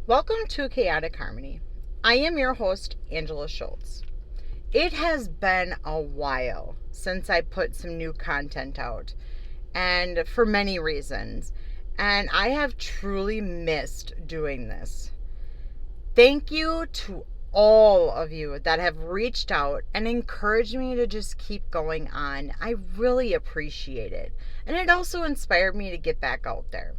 Welcome to Chaotic Harmony. I am your host, Angela Schultz. It has been a while since I put some new content out, and for many reasons, and I have truly missed doing this. Thank you to all of you that have reached out and encouraged me to just keep going on. I really appreciate it, and it also inspired me to get back out there.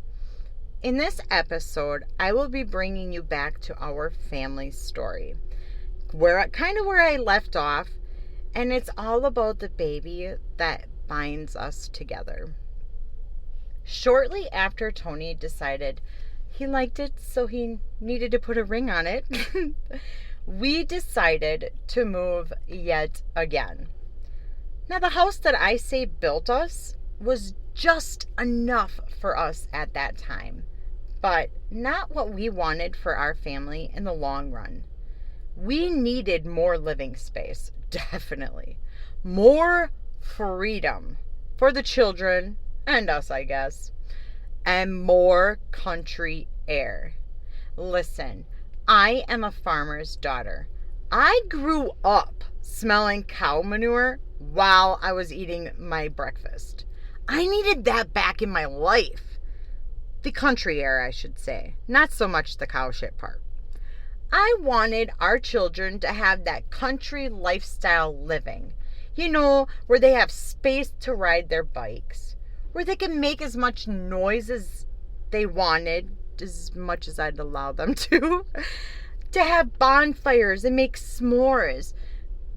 In this episode, I will be bringing you back to our family story, where I left off, and it's all about the baby that binds us together. Shortly after Tony decided he liked it, so he needed to put a ring on it, we decided to move yet again. Now, the house that I say built us was just enough for us at that time, but not what we wanted for our family in the long run. We needed more living space, definitely. More freedom for the children and us, I guess, and more country air. Listen, I am a farmer's daughter. I grew up smelling cow manure while I was eating my breakfast. I needed that back in my life. The country air, I should say. Not so much the cow shit part. I wanted our children to have that country lifestyle living. You know, where they have space to ride their bikes. Where they can make as much noise as they wanted, as much as I'd allow them to. To have bonfires and make s'mores.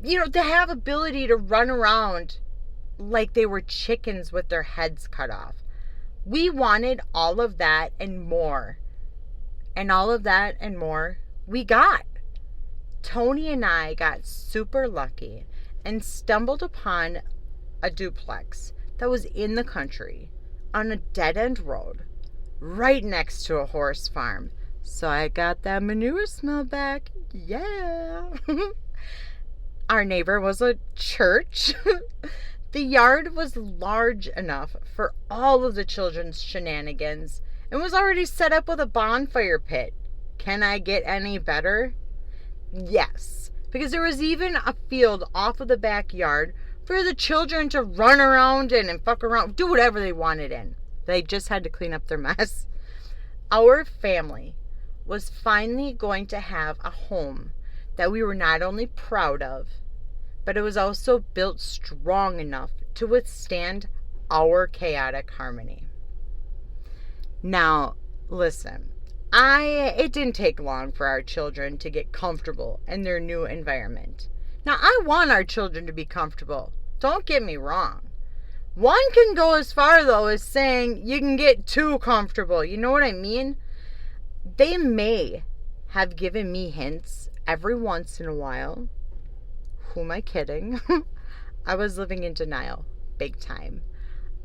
You know, to have ability to run around like they were chickens with their heads cut off. We wanted all of that and more. And all of that and more we got. Tony and I got super lucky and stumbled upon a duplex that was in the country on a dead-end road right next to a horse farm. So I got that manure smell back. Yeah. Our neighbor was a church. The yard was large enough for all of the children's shenanigans and was already set up with a bonfire pit. Can I get any better? Yes, because there was even a field off of the backyard for the children to run around in and fuck around, do whatever they wanted in. They just had to clean up their mess. Our family was finally going to have a home that we were not only proud of, but it was also built strong enough to withstand our chaotic harmony. Now, listen, it didn't take long for our children to get comfortable in their new environment. Now, I want our children to be comfortable. Don't get me wrong. One can go as far, though, as saying you can get too comfortable. You know what I mean? They may have given me hints every once in a while. Who am I kidding? I was living in denial, big time.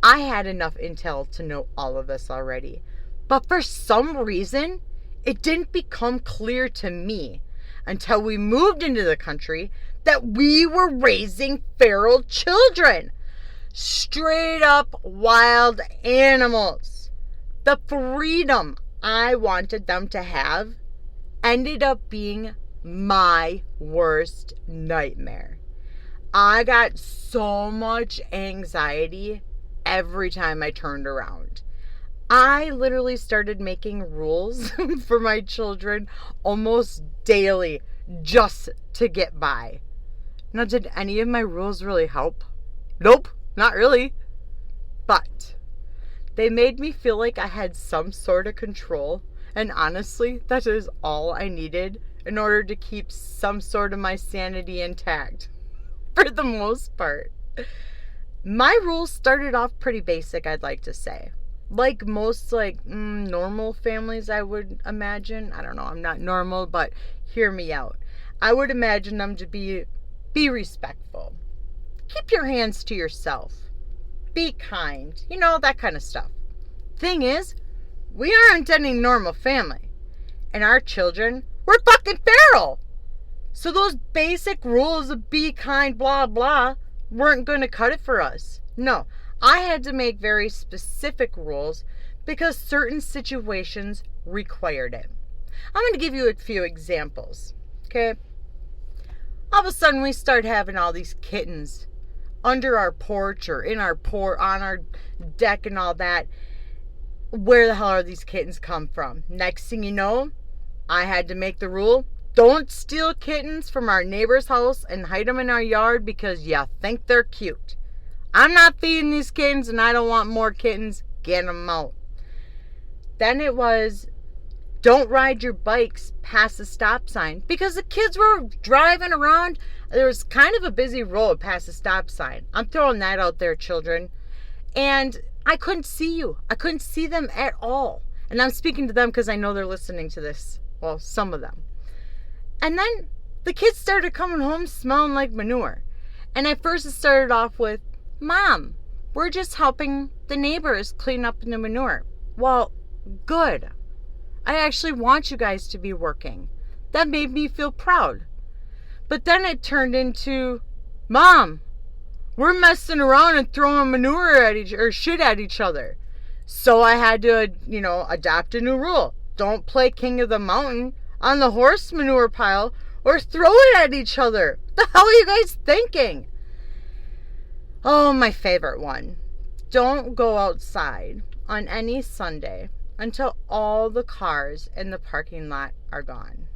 I had enough intel to know all of this already. But for some reason, it didn't become clear to me until we moved into the country that we were raising feral children. Straight up wild animals. The freedom I wanted them to have ended up being my worst nightmare. I got so much anxiety every time I turned around. I literally started making rules for my children almost daily just to get by. Now, did any of my rules really help? Nope, not really. But they made me feel like I had some sort of control, and honestly, that is all I needed in order to keep some sort of my sanity intact, for the most part. My rules started off pretty basic, I'd like to say. Like most, normal families, I would imagine. I don't know, I'm not normal, but hear me out. I would imagine them to be respectful. Keep your hands to yourself. Be kind. You know, that kind of stuff. Thing is, we aren't any normal family. And our children, we're fucking feral. So those basic rules of be kind, blah, blah, weren't going to cut it for us. No, I had to make very specific rules because certain situations required it. I'm going to give you a few examples. Okay? All of a sudden we start having all these kittens under our porch or in our on our deck and all that. Where the hell are these kittens come from? Next thing you know, I had to make the rule, don't steal kittens from our neighbor's house and hide them in our yard because you think they're cute. I'm not feeding these kittens and I don't want more kittens. Get them out. Then it was, don't ride your bikes past the stop sign because the kids were driving around. There was kind of a busy road past the stop sign. I'm throwing that out there, children. And I couldn't see you. I couldn't see them at all. And I'm speaking to them because I know they're listening to this. Well, some of them. And then the kids started coming home smelling like manure. And at first it started off with, Mom, we're just helping the neighbors clean up the manure. Well, good. I actually want you guys to be working. That made me feel proud. But then it turned into, Mom, we're messing around and throwing manure at shit at each other. So I had to, adopt a new rule. Don't play King of the Mountain on the horse manure pile or throw it at each other. What the hell are you guys thinking? Oh, my favorite one. Don't go outside on any Sunday until all the cars in the parking lot are gone.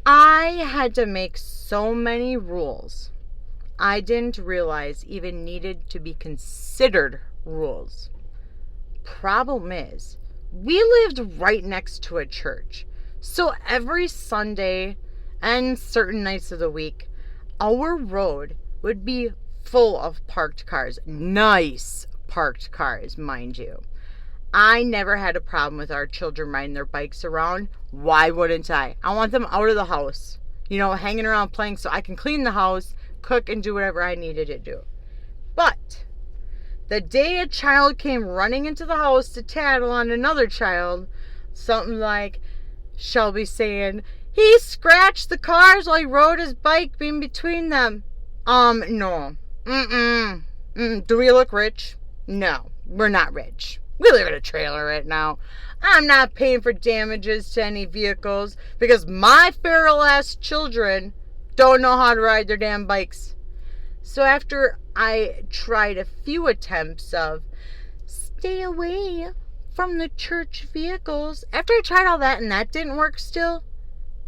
I had to make so many rules I didn't realize even needed to be considered rules. Problem is, we lived right next to a church. So every Sunday and certain nights of the week, our road would be full of parked cars. Nice parked cars, mind you. I never had a problem with our children riding their bikes around. Why wouldn't I? I want them out of the house, hanging around playing so I can clean the house, cook, and do whatever I needed to do. But the day a child came running into the house to tattle on another child, something like Shelby saying, he scratched the cars while he rode his bike in between them. No. Do we look rich? No, we're not rich. We live in a trailer right now. I'm not paying for damages to any vehicles because my feral ass children don't know how to ride their damn bikes. So after I tried a few attempts of stay away from the church vehicles, after I tried all that and that didn't work still,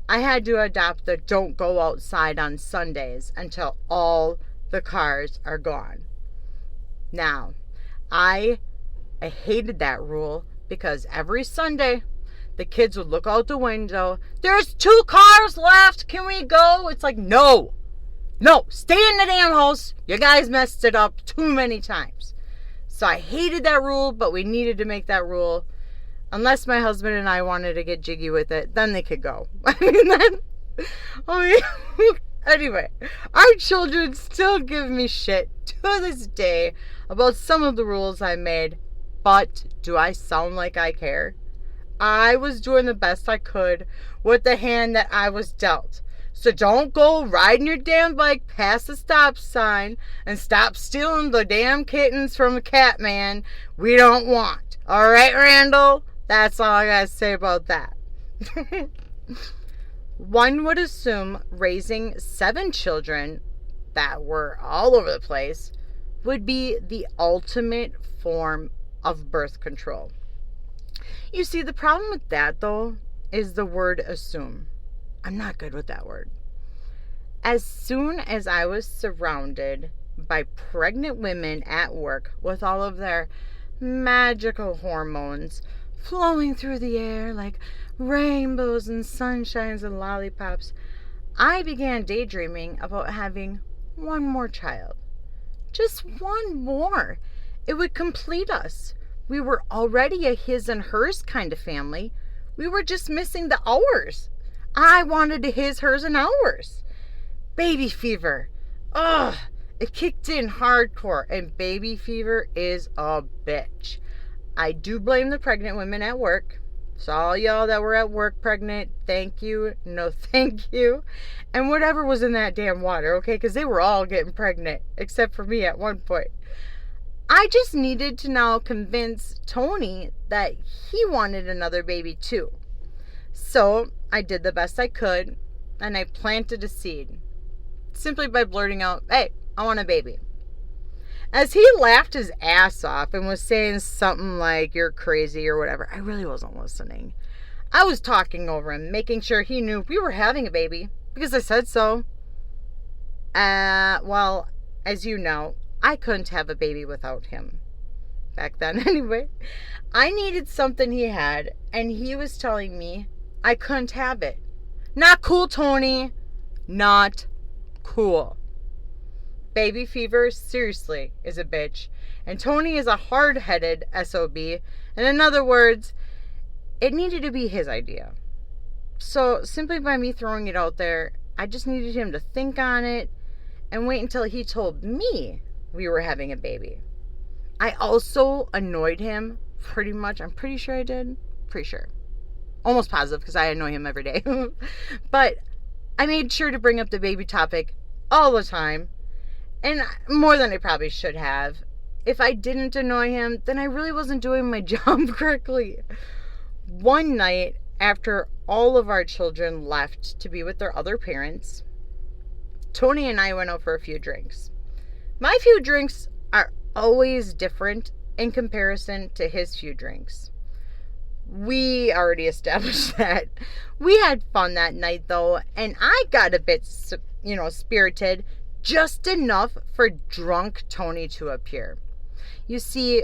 I had to adopt the don't go outside on Sundays until all the cars are gone. Now, I hated that rule because every Sunday the kids would look out the window. There's 2 cars left. Can we go? It's like, no, stay in the damn house. You guys messed it up too many times. So I hated that rule, but we needed to make that rule. Unless my husband and I wanted to get jiggy with it, then they could go. Anyway, our children still give me shit to this day about some of the rules I made. But do I sound like I care? I was doing the best I could with the hand that I was dealt. So don't go riding your damn bike past the stop sign and stop stealing the damn kittens from the cat man we don't want. All right, Randall? That's all I gotta say about that. One would assume raising 7 children that were all over the place would be the ultimate form of birth control. You see, the problem with that, though, is the word assume. I'm not good with that word. As soon as I was surrounded by pregnant women at work with all of their magical hormones flowing through the air like rainbows and sunshines and lollipops, I began daydreaming about having one more child. Just one more. It would complete us. We were already a his and hers kind of family. We were just missing the ours. I wanted a his, hers, and ours. Baby fever. Ugh. It kicked in hardcore, and baby fever is a bitch. I do blame the pregnant women at work. So all y'all that were at work pregnant, thank you. No thank you. And whatever was in that damn water, okay? Because they were all getting pregnant, except for me at one point. I just needed to now convince Tony that he wanted another baby too. So I did the best I could, and I planted a seed simply by blurting out, "Hey, I want a baby." As he laughed his ass off and was saying something like, "You're crazy," or whatever, I really wasn't listening. I was talking over him, making sure he knew we were having a baby, because I said so. Well, as you know, I couldn't have a baby without him. Back then, anyway. I needed something he had, and he was telling me I couldn't have it. Not cool, Tony. Not cool. Baby fever, seriously, is a bitch. And Tony is a hard-headed SOB. And in other words, it needed to be his idea. So simply by me throwing it out there, I just needed him to think on it and wait until he told me we were having a baby. I also annoyed him pretty much. I'm pretty sure I did. Pretty sure. Almost positive, because I annoy him every day. But I made sure to bring up the baby topic all the time. And more than I probably should have. If I didn't annoy him, then I really wasn't doing my job correctly. One night, after all of our children left to be with their other parents, Tony and I went out for a few drinks. My few drinks are always different in comparison to his few drinks. We already established that. We had fun that night, though, and I got a bit, spirited, just enough for drunk Tony to appear. You see,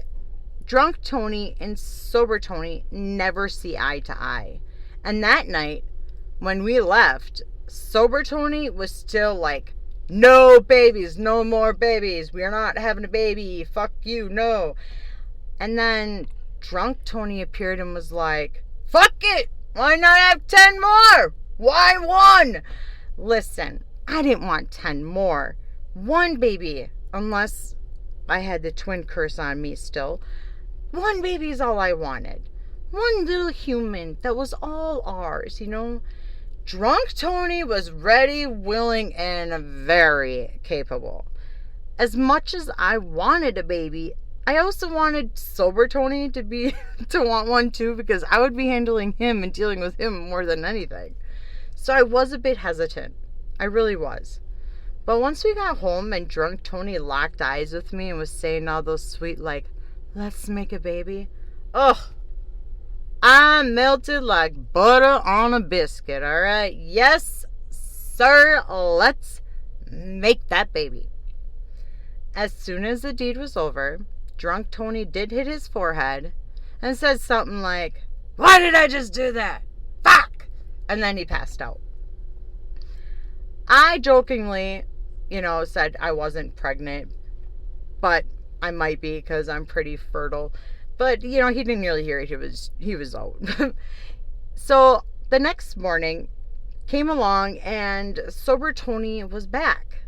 drunk Tony and sober Tony never see eye to eye. And that night, when we left, sober Tony was still like, "No babies, no more babies. We are not having a baby. Fuck you, no." And then drunk Tony appeared and was like, "Fuck it. Why not have 10 more? Why 1? Listen, I didn't want 10 more. 1 baby, unless I had the twin curse on me still. 1 baby is all I wanted. 1 little human that was all ours, Drunk Tony was ready, willing, and very capable. As much as I wanted a baby, I also wanted sober Tony to want one too, because I would be handling him and dealing with him more than anything. So I was a bit hesitant. I really was. But once we got home and drunk Tony locked eyes with me and was saying all those sweet, "Let's make a baby." Ugh. I melted like butter on a biscuit, all right? Yes, sir, let's make that baby. As soon as the deed was over, drunk Tony did hit his forehead and said something like, "Why did I just do that? Fuck!" And then he passed out. I jokingly, said I wasn't pregnant, but I might be because I'm pretty fertile. But, he didn't really hear it. He was out. So the next morning came along and sober Tony was back.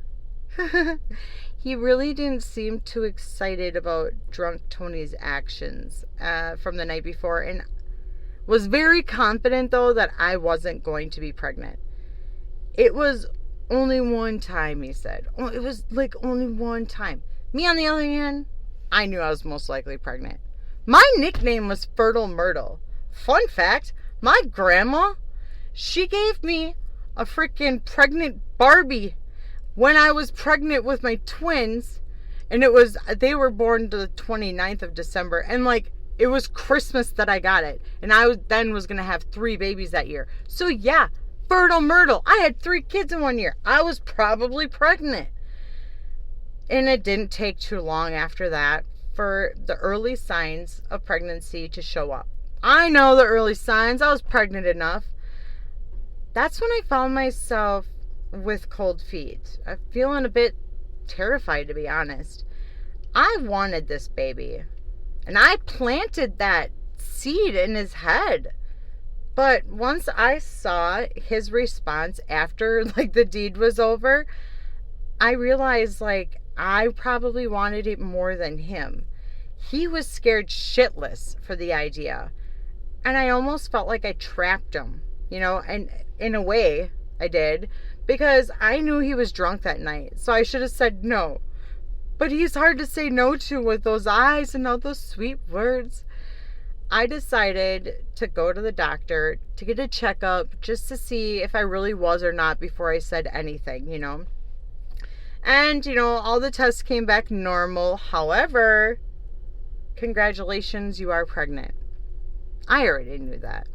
He really didn't seem too excited about drunk Tony's actions from the night before, and was very confident, though, that I wasn't going to be pregnant. It was only 1 time, he said. It was only 1 time. Me, on the other hand, I knew I was most likely pregnant. My nickname was Fertile Myrtle. Fun fact, my grandma, she gave me a freaking pregnant Barbie when I was pregnant with my twins, and they were born the 29th of December, and it was Christmas that I got it, and I was going to have 3 babies that year. So yeah, Fertile Myrtle. I had 3 kids in 1 year. I was probably pregnant. And it didn't take too long after that for the early signs of pregnancy to show up. I know the early signs. I was pregnant enough. That's when I found myself with cold feet. I'm feeling a bit terrified, to be honest. I wanted this baby. And I planted that seed in his head. But once I saw his response after, the deed was over, I realized, I probably wanted it more than him. He was scared shitless for the idea. And I almost felt like I trapped him, and in a way I did, because I knew he was drunk that night. So I should have said no. But he's hard to say no to with those eyes and all those sweet words. I decided to go to the doctor to get a checkup just to see if I really was or not before I said anything. And, all the tests came back normal. However, congratulations, you are pregnant. I already knew that.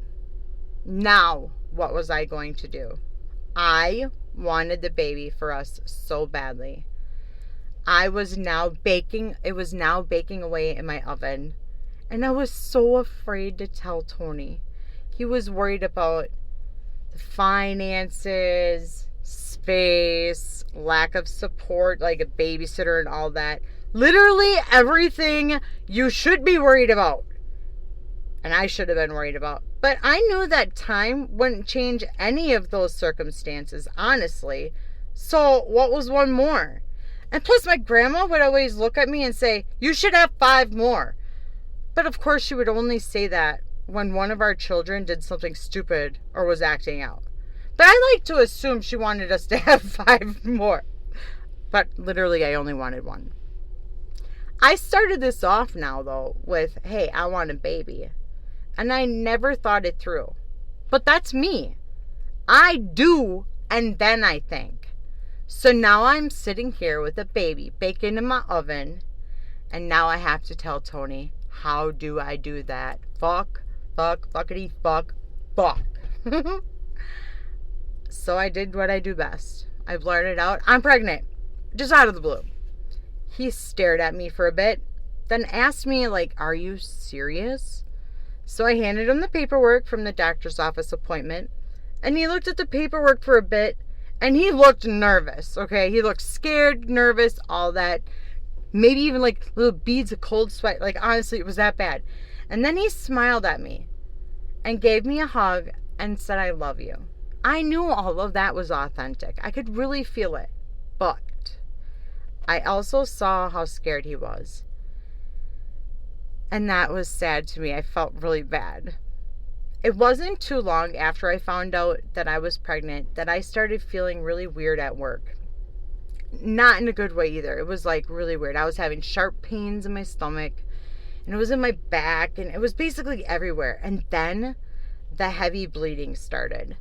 Now, what was I going to do? I wanted the baby for us so badly. It was now baking away in my oven. And I was so afraid to tell Tony. He was worried about the finances, space, lack of support, like a babysitter and all that. Literally everything you should be worried about. And I should have been worried about. But I knew that time wouldn't change any of those circumstances, honestly. So what was one more? And plus my grandma would always look at me and say, you should have 5 more. But of course she would only say that when one of our children did something stupid or was acting out. But I like to assume she wanted us to have 5 more. But literally I only wanted 1. I started this off now though with, hey, I want a baby. And I never thought it through. But that's me. I do, and then I think. So now I'm sitting here with a baby baking in my oven. And now I have to tell Tony, how do I do that? Fuckity, fuck. So I did what I do best. I blurted out, I'm pregnant. Just out of the blue. He stared at me for a bit, then asked me, are you serious? So I handed him the paperwork from the doctor's office appointment, and he looked at the paperwork for a bit, and he looked nervous, okay? He looked scared, nervous, all that. Maybe even little beads of cold sweat. Honestly, it was that bad. And then he smiled at me and gave me a hug and said, I love you. I knew all of that was authentic. I could really feel it. But I also saw how scared he was. And that was sad to me. I felt really bad. It wasn't too long after I found out that I was pregnant that I started feeling really weird at work. Not in a good way either. It was really weird. I was having sharp pains in my stomach, and it was in my back, and it was basically everywhere. And then the heavy bleeding started.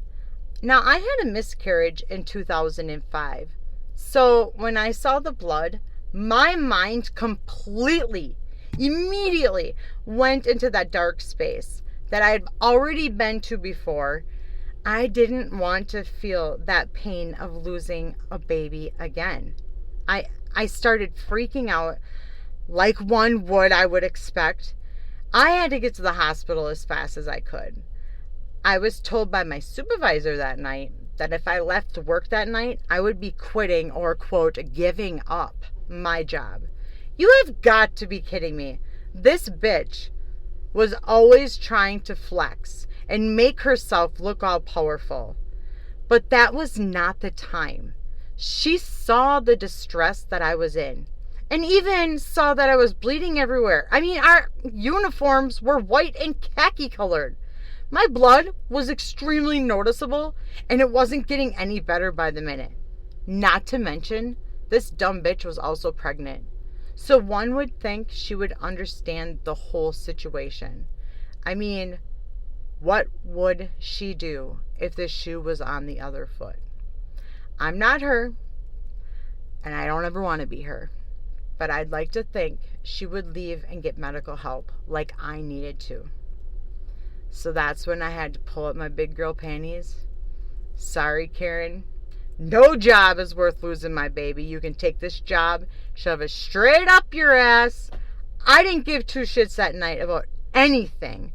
Now, I had a miscarriage in 2005. So when I saw the blood, my mind immediately went into that dark space that I had already been to before. I didn't want to feel that pain of losing a baby again. I started freaking out like one would, I would expect. I had to get to the hospital as fast as I could. I was told by my supervisor that night that if I left work that night, I would be quitting or, quote, giving up my job. You have got to be kidding me. This bitch was always trying to flex and make herself look all powerful. But that was not the time. She saw the distress that I was in and even saw that I was bleeding everywhere. I mean, our uniforms were white and khaki colored. My blood was extremely noticeable, and it wasn't getting any better by the minute. Not to mention, this dumb bitch was also pregnant. So one would think she would understand the whole situation. I mean, what would she do if the shoe was on the other foot? I'm not her, and I don't ever want to be her. But I'd like to think she would leave and get medical help like I needed to. So that's when I had to pull up my big girl panties. Sorry, Karen. No job is worth losing my baby. You can take this job, shove it straight up your ass. I didn't give 2 shits that night about anything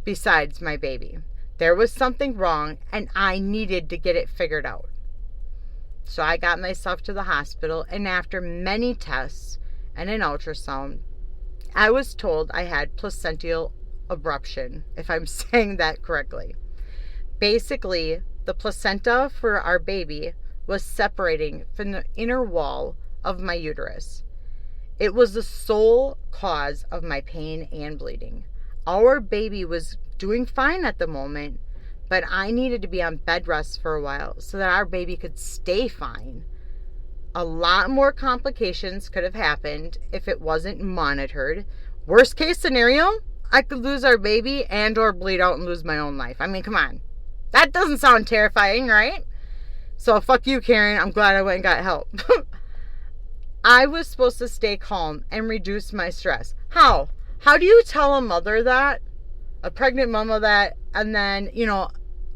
besides my baby. There was something wrong, and I needed to get it figured out. So I got myself to the hospital, and after many tests and an ultrasound, I was told I had placental abruption, if I'm saying that correctly. Basically, the placenta for our baby was separating from the inner wall of my uterus. It was the sole cause of my pain and bleeding. Our baby was doing fine at the moment, but I needed to be on bed rest for a while so that our baby could stay fine. A lot more complications could have happened if it wasn't monitored. Worst case scenario, I could lose our baby and or bleed out and lose my own life. I mean, come on. That doesn't sound terrifying, right? So fuck you, Karen. I'm glad I went and got help. I was supposed to stay calm and reduce my stress. How? How do you tell a mother that? A pregnant mama that, and then,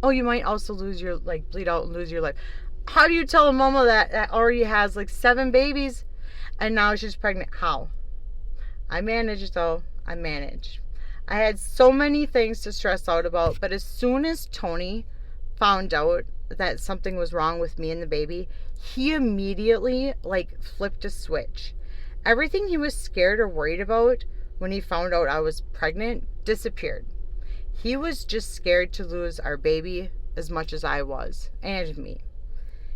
oh, you might also lose your, bleed out and lose your life. How do you tell a mama that already has 7 babies and now she's pregnant? How? I managed though. I managed. I had so many things to stress out about, but as soon as Tony found out that something was wrong with me and the baby, he immediately flipped a switch. Everything he was scared or worried about when he found out I was pregnant disappeared. He was just scared to lose our baby as much as I was, and me.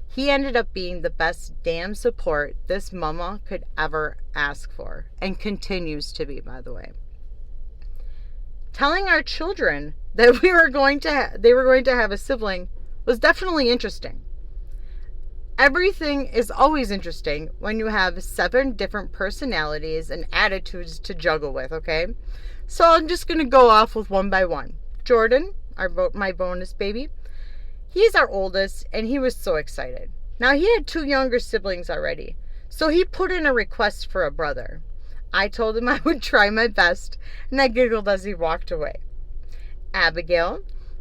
He ended up being the best damn support this mama could ever ask for, and continues to be, by the way. Telling our children that they were going to have a sibling was definitely interesting. Everything is always interesting when you have 7 different personalities and attitudes to juggle with, okay? So I'm just going to go off with one by one. Jordan, my bonus baby, he's our oldest, and he was so excited. Now, he had 2 younger siblings already, so he put in a request for a brother. I told him I would try my best, and I giggled as he walked away. Abigail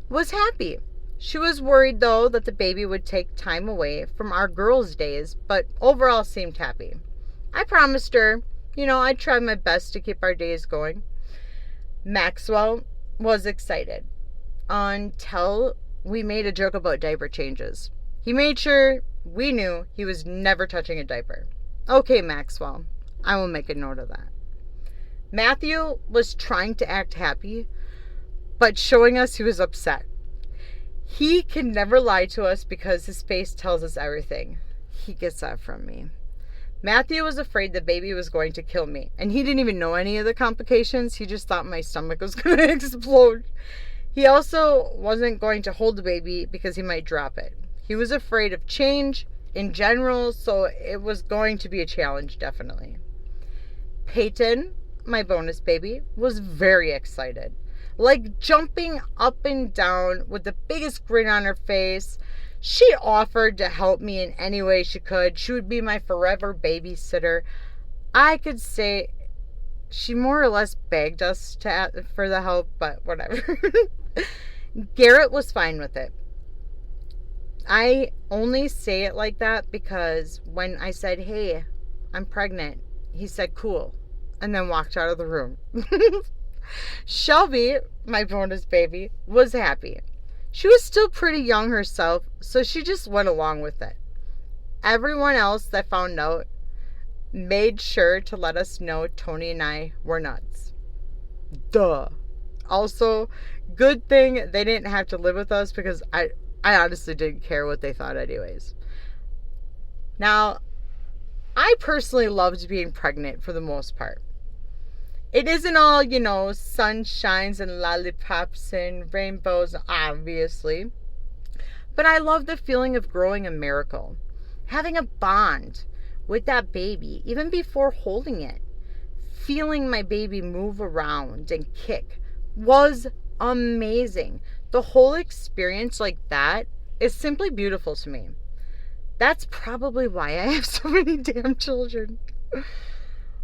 was happy. She was worried, though, that the baby would take time away from our girls' days, but overall seemed happy. I promised her, I'd try my best to keep our days going. Maxwell was excited until we made a joke about diaper changes. He made sure we knew he was never touching a diaper. Okay, Maxwell, I will make a note of that. Matthew was trying to act happy, but showing us he was upset. He can never lie to us because his face tells us everything. He gets that from me. Matthew was afraid the baby was going to kill me, and he didn't even know any of the complications. He just thought my stomach was going to explode. He also wasn't going to hold the baby because he might drop it. He was afraid of change in general, so it was going to be a challenge, definitely. Peyton, my bonus baby, was very excited. Jumping up and down with the biggest grin on her face. She offered to help me in any way she could. She would be my forever babysitter. I could say she more or less begged us for the help, but whatever. Garrett was fine with it. I only say it like that because when I said, hey, I'm pregnant, he said, cool, and then walked out of the room. Shelby, my bonus baby, was happy. She was still pretty young herself, so she just went along with it. Everyone else that found out made sure to let us know Tony and I were nuts. Duh. Also, good thing they didn't have to live with us because I honestly didn't care what they thought anyways. Now, I personally loved being pregnant for the most part. It isn't all, sunshines and lollipops and rainbows, obviously. But I love the feeling of growing a miracle. Having a bond with that baby, even before holding it. Feeling my baby move around and kick was amazing. The whole experience like that is simply beautiful to me. That's probably why I have so many damn children.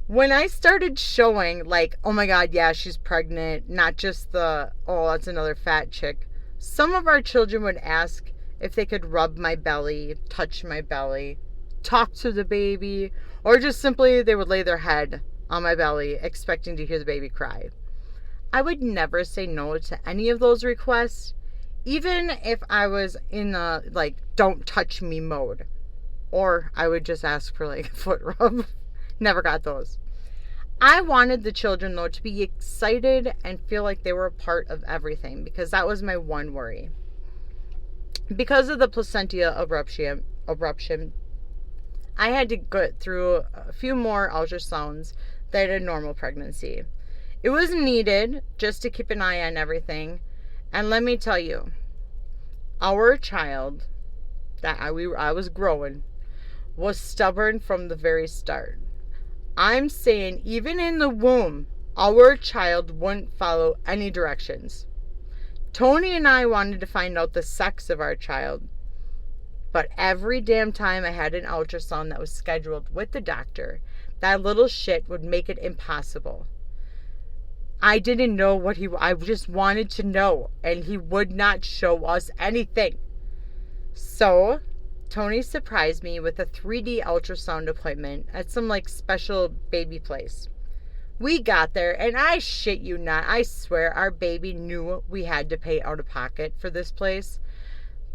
When I started showing, oh my God, yeah, she's pregnant, not just that's another fat chick, some of our children would ask if they could rub my belly, touch my belly, talk to the baby, or just simply they would lay their head on my belly, expecting to hear the baby cry. I would never say no to any of those requests, even if I was in the, don't touch me mode. Or I would just ask for, a foot rub. Never got those. I wanted the children, though, to be excited and feel like they were a part of everything, because that was my one worry. Because of the placenta abruption, I had to go through a few more ultrasounds than a normal pregnancy. It was needed just to keep an eye on everything. And let me tell you, our child that I was growing was stubborn from the very start. I'm saying even in the womb, Our child wouldn't follow any directions. Tony and I wanted to find out the sex of our child, but every damn time I had an ultrasound that was scheduled with the doctor, that little shit would make it impossible. I didn't know I just wanted to know, and he would not show us anything. So, Tony surprised me with a 3D ultrasound appointment at some special baby place. We got there, and I shit you not, I swear our baby knew we had to pay out of pocket for this place,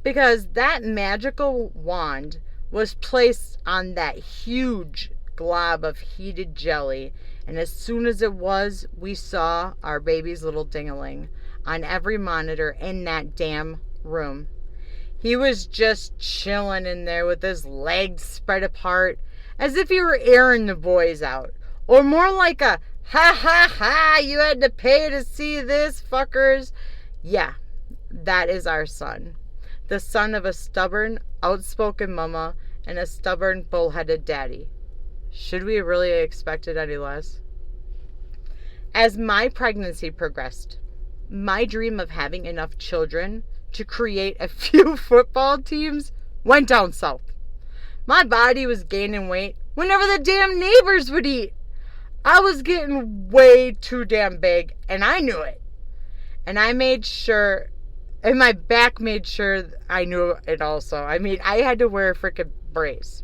because that magical wand was placed on that huge glob of heated jelly, and as soon as it was, we saw our baby's little ding-a-ling on every monitor in that damn room. He was just chilling in there with his legs spread apart, as if he were airing the boys out. Or more like a, ha ha ha, you had to pay to see this, fuckers. Yeah, that is our son. The son of a stubborn, outspoken mama and a stubborn, bullheaded daddy. Should we really expect it any less? As my pregnancy progressed, my dream of having enough children to create a few football teams went down south. My body was gaining weight whenever the damn neighbors would eat. I was getting way too damn big, and I knew it. And I made sure, and my back made sure I knew it also. I mean, I had to wear a freaking brace.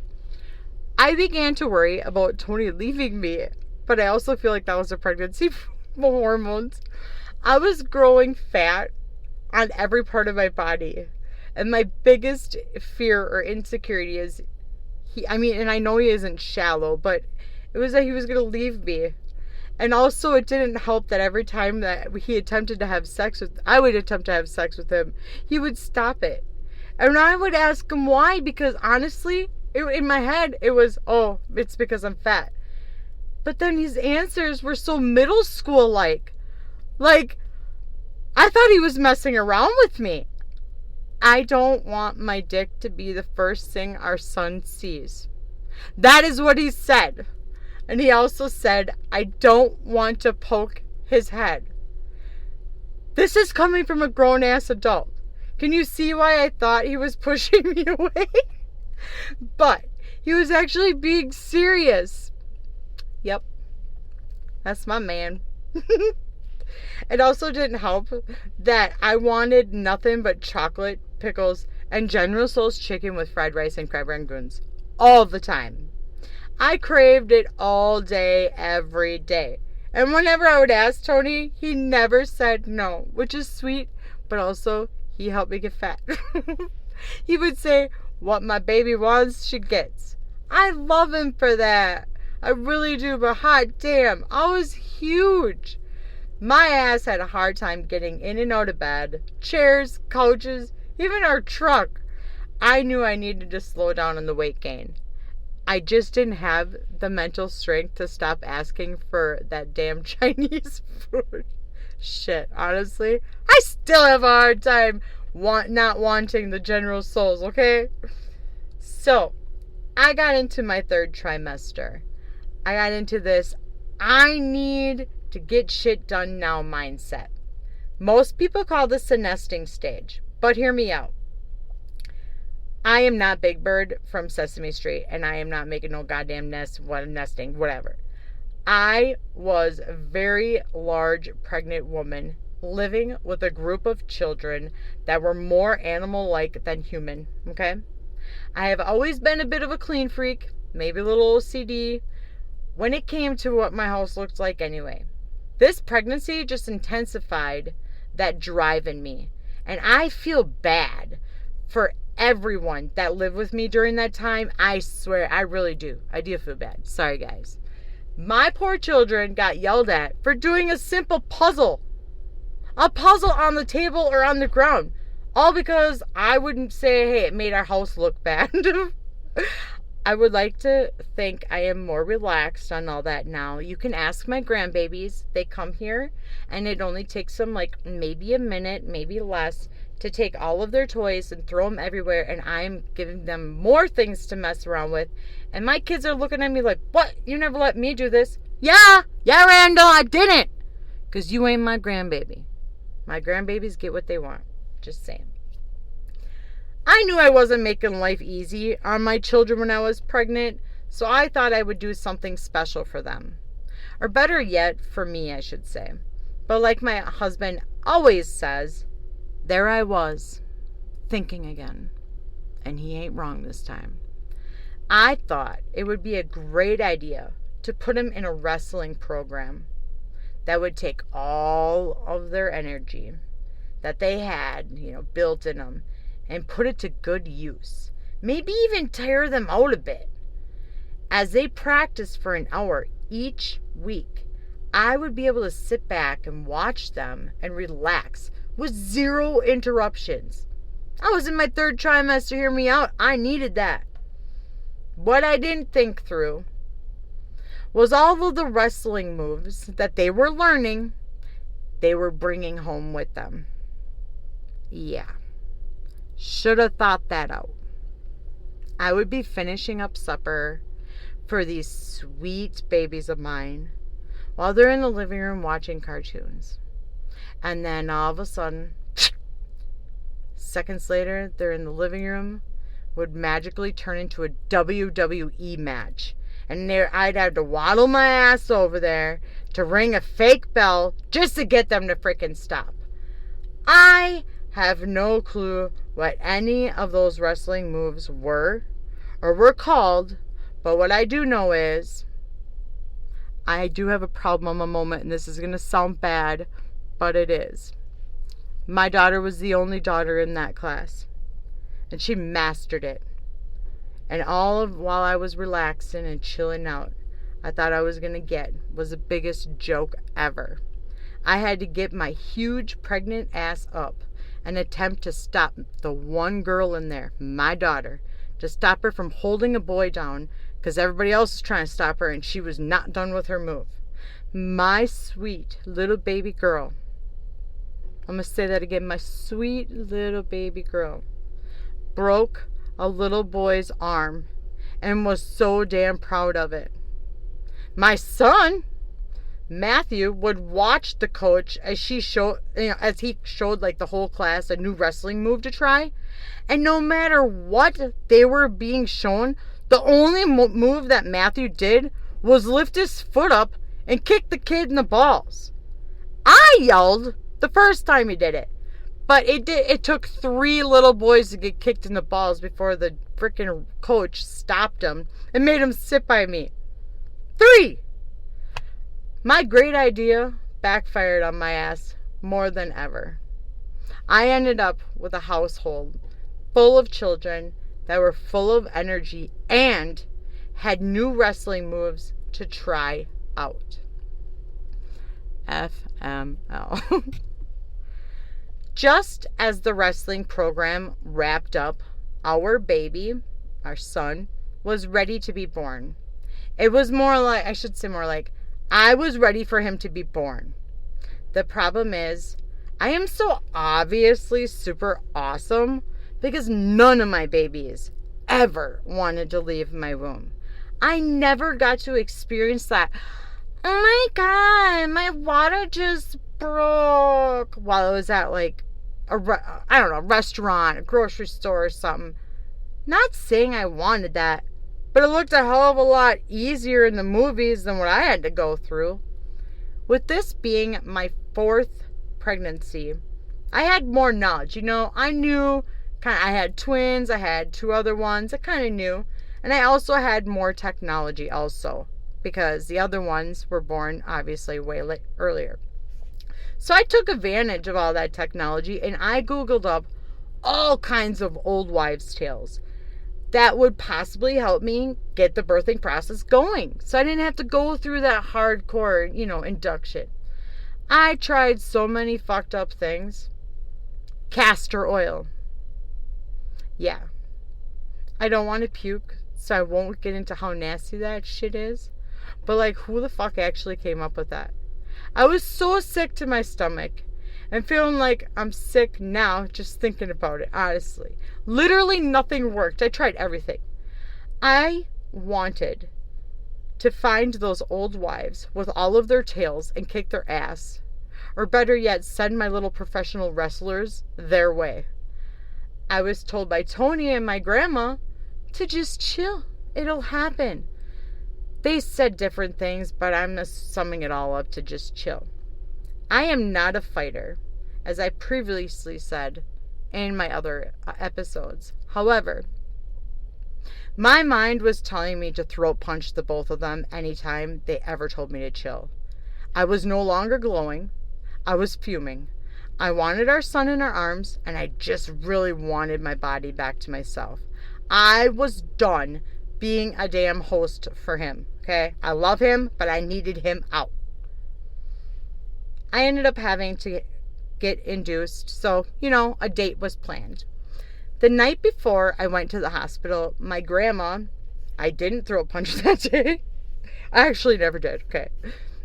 I began to worry about Tony leaving me, but I also feel like that was a pregnancy hormones. I was growing fat on every part of my body, and my biggest fear or insecurity is and I know he isn't shallow, but it was that he was going to leave me. And also it didn't help that every time that he attempted to have sex with, I would attempt to have sex with him, he would stop it. And I would ask him why, because honestly, in my head, it was, oh, it's because I'm fat. But then his answers were so middle school-like. I thought he was messing around with me. I don't want my dick to be the first thing our son sees. That is what he said. And he also said, I don't want to poke his head. This is coming from a grown-ass adult. Can you see why I thought he was pushing me away? But he was actually being serious. Yep. That's my man. It also didn't help that I wanted nothing but chocolate, pickles, and General Tso's chicken with fried rice and crab rangoons. All the time. I craved it all day, every day. And whenever I would ask Tony, he never said no, which is sweet, but also he helped me get fat. He would say, what my baby wants, she gets. I love him for that. I really do, but hot damn, I was huge. My ass had a hard time getting in and out of bed, chairs, couches, even our truck. I knew I needed to slow down on the weight gain. I just didn't have the mental strength to stop asking for that damn Chinese food. Shit, honestly, I still have a hard time not wanting the General Tso's, okay? So, I got into my third trimester. I got into this, I need to get shit done now mindset. Most people call this the nesting stage, but hear me out. I am not Big Bird from Sesame Street, and I am not making no goddamn nesting, whatever. I was a very large pregnant woman living with a group of children that were more animal-like than human, okay? I have always been a bit of a clean freak, maybe a little OCD, when it came to what my house looked like anyway. This pregnancy just intensified that drive in me. And I feel bad for everyone that lived with me during that time. I swear, I really do. I do feel bad. Sorry, guys. My poor children got yelled at for doing a simple puzzle. A puzzle on the table or on the ground. All because I wouldn't say, hey, it made our house look bad. I would like to think I am more relaxed on all that now. You can ask my grandbabies. They come here, and it only takes them maybe a minute, maybe less, to take all of their toys and throw them everywhere, and I'm giving them more things to mess around with. And my kids are looking at me like, what? You never let me do this. Yeah, Randall, I didn't. Because you ain't my grandbaby. My grandbabies get what they want. Just saying. I knew I wasn't making life easy on my children when I was pregnant, so I thought I would do something special for them. Or better yet, for me, I should say. But like my husband always says, there I was, thinking again. And he ain't wrong this time. I thought it would be a great idea to put him in a wrestling program that would take all of their energy that they had, built in them and put it to good use. Maybe even tire them out a bit. As they practice for an hour each week, I would be able to sit back and watch them and relax with zero interruptions. I was in my 3rd trimester, hear me out. I needed that. What I didn't think through was all of the wrestling moves that they were learning, they were bringing home with them. Yeah. Should have thought that out. I would be finishing up supper for these sweet babies of mine while they're in the living room watching cartoons. And then all of a sudden, seconds later, they're in the living room, would magically turn into a WWE match. And I'd have to waddle my ass over there to ring a fake bell just to get them to freaking stop. I have no clue what any of those wrestling moves were or were called, but what I do know is I do have a problem a moment, and this is going to sound bad, but it is. My daughter was the only daughter in that class, and she mastered it. And while I was relaxing and chilling out, I thought I was going to get was the biggest joke ever. I had to get my huge pregnant ass up and attempt to stop the one girl in there, my daughter, to stop her from holding a boy down because everybody else was trying to stop her and she was not done with her move. My sweet little baby girl. I'm going to say that again. My sweet little baby girl broke a little boy's arm and was so damn proud of it. My son, Matthew, would watch the coach as he showed like the whole class a new wrestling move to try. And no matter what they were being shown, the only move that Matthew did was lift his foot up and kick the kid in the balls. I yelled the first time he did it. But it took 3 little boys to get kicked in the balls before the freaking coach stopped him and made him sit by me. 3! My great idea backfired on my ass more than ever. I ended up with a household full of children that were full of energy and had new wrestling moves to try out. FML. Just as the wrestling program wrapped up, our baby, our son, was ready to be born. It was more like, I was ready for him to be born. The problem is, I am so obviously super awesome because none of my babies ever wanted to leave my womb. I never got to experience that. Oh my God, my water just broke while I was at a restaurant, a grocery store or something. Not saying I wanted that, but it looked a hell of a lot easier in the movies than what I had to go through. With this being my 4th pregnancy, I had more knowledge. I knew I had twins, I had 2 other ones, I kind of knew. And I also had more technology also, because the other ones were born obviously way earlier. So I took advantage of all that technology and I Googled up all kinds of old wives' tales that would possibly help me get the birthing process going. So I didn't have to go through that hardcore, induction. I tried so many fucked up things. Castor oil. Yeah. I don't want to puke, so I won't get into how nasty that shit is. But who the fuck actually came up with that? I was so sick to my stomach and feeling like I'm sick now just thinking about it, honestly. Literally nothing worked. I tried everything. I wanted to find those old wives with all of their tails and kick their ass. Or better yet, send my little professional wrestlers their way. I was told by Tony and my grandma to just chill. It'll happen. They said different things, but I'm summing it all up to just chill. I am not a fighter, as I previously said in my other episodes. However, my mind was telling me to throat punch the both of them anytime they ever told me to chill. I was no longer glowing. I was fuming. I wanted our son in our arms, and I just really wanted my body back to myself. I was done being a damn host for him, okay? I love him, but I needed him out. I ended up having to get induced, so, a date was planned. The night before I went to the hospital, my grandma, I didn't throat punch that day. I actually never did, okay.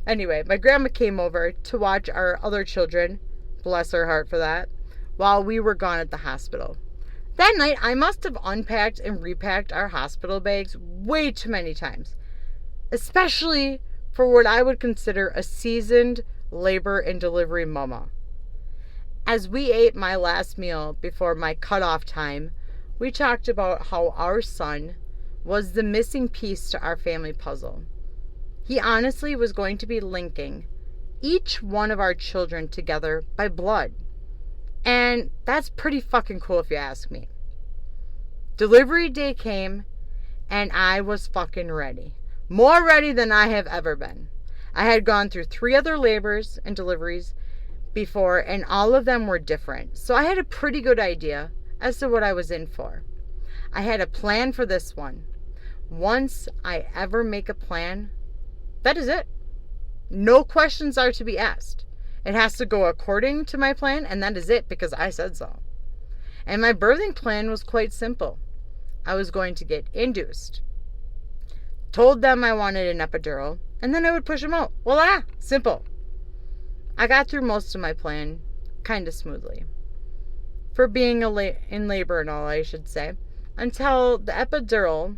Anyway, my grandma came over to watch our other children, bless her heart for that, while we were gone at the hospital. That night, I must have unpacked and repacked our hospital bags way too many times, especially for what I would consider a seasoned labor and delivery mama. As we ate my last meal before my cutoff time, we talked about how our son was the missing piece to our family puzzle. He honestly was going to be linking each one of our children together by blood. And that's pretty fucking cool if you ask me. Delivery day came, and I was fucking ready. More ready than I have ever been. I had gone through 3 other labors and deliveries before, and all of them were different. So I had a pretty good idea as to what I was in for. I had a plan for this one. Once I ever make a plan, that is it. No questions are to be asked. It has to go according to my plan, and that is it, because I said so. And my birthing plan was quite simple. I was going to get induced. Told them I wanted an epidural, and then I would push them out. Voila! Simple. I got through most of my plan kind of smoothly. For being in labor and all, I should say. Until the epidural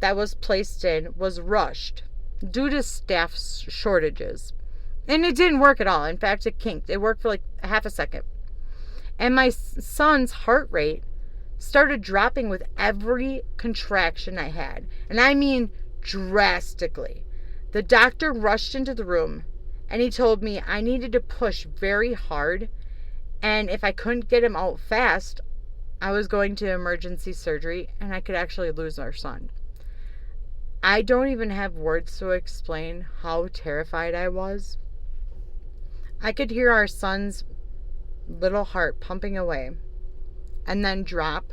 that was placed in was rushed due to staff shortages. And it didn't work at all. In fact, it kinked. It worked for like a half a second. And my son's heart rate started dropping with every contraction I had. And I mean drastically. The doctor rushed into the room and he told me I needed to push very hard. And if I couldn't get him out fast, I was going to emergency surgery and I could actually lose our son. I don't even have words to explain how terrified I was. I could hear our son's little heart pumping away and then drop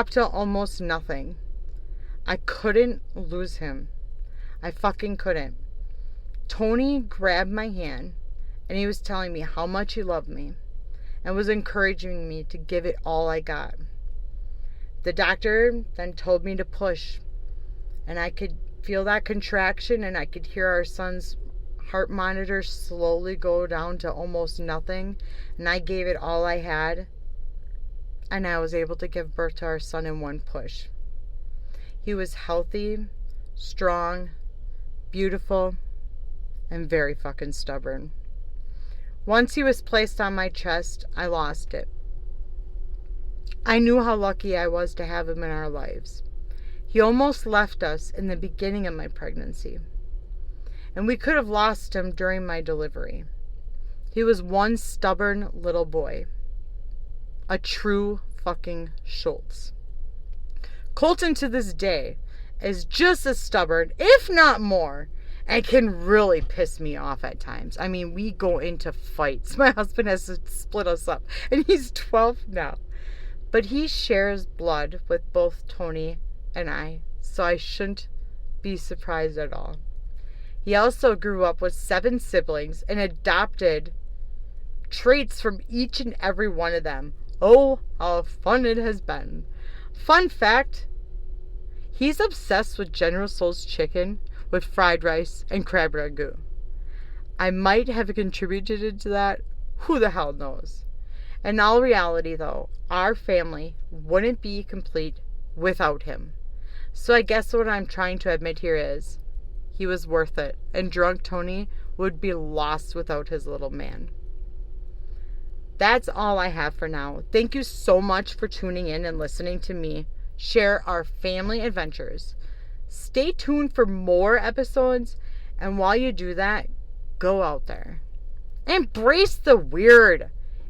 to almost nothing. I couldn't lose him. I fucking couldn't. Tony grabbed my hand and he was telling me how much he loved me and was encouraging me to give it all I got. The doctor then told me to push, and I could feel that contraction and I could hear our son's heart monitor slowly go down to almost nothing, and I gave it all I had, and I was able to give birth to our son in one push. He was healthy, strong, beautiful, and very fucking stubborn. Once he was placed on my chest, I lost it. I knew how lucky I was to have him in our lives. He almost left us in the beginning of my pregnancy, and we could have lost him during my delivery. He was one stubborn little boy. A true fucking Schultz. Colton to this day is just as stubborn, if not more, and can really piss me off at times. I mean, we go into fights. My husband has to split us up, and he's 12 now. But he shares blood with both Tony and I, so I shouldn't be surprised at all. He also grew up with 7 siblings and adopted traits from each and every one of them. Oh, how fun it has been. Fun fact, he's obsessed with General Tso's chicken with fried rice and crab ragout. I might have contributed to that. Who the hell knows? In all reality, though, our family wouldn't be complete without him. So I guess what I'm trying to admit here is he was worth it, and drunk Tony would be lost without his little man. That's all I have for now. Thank you so much for tuning in and listening to me share our family adventures. Stay tuned for more episodes, and while you do that, go out there. Embrace the weird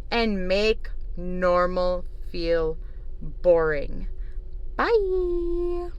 and make normal feel boring. Bye.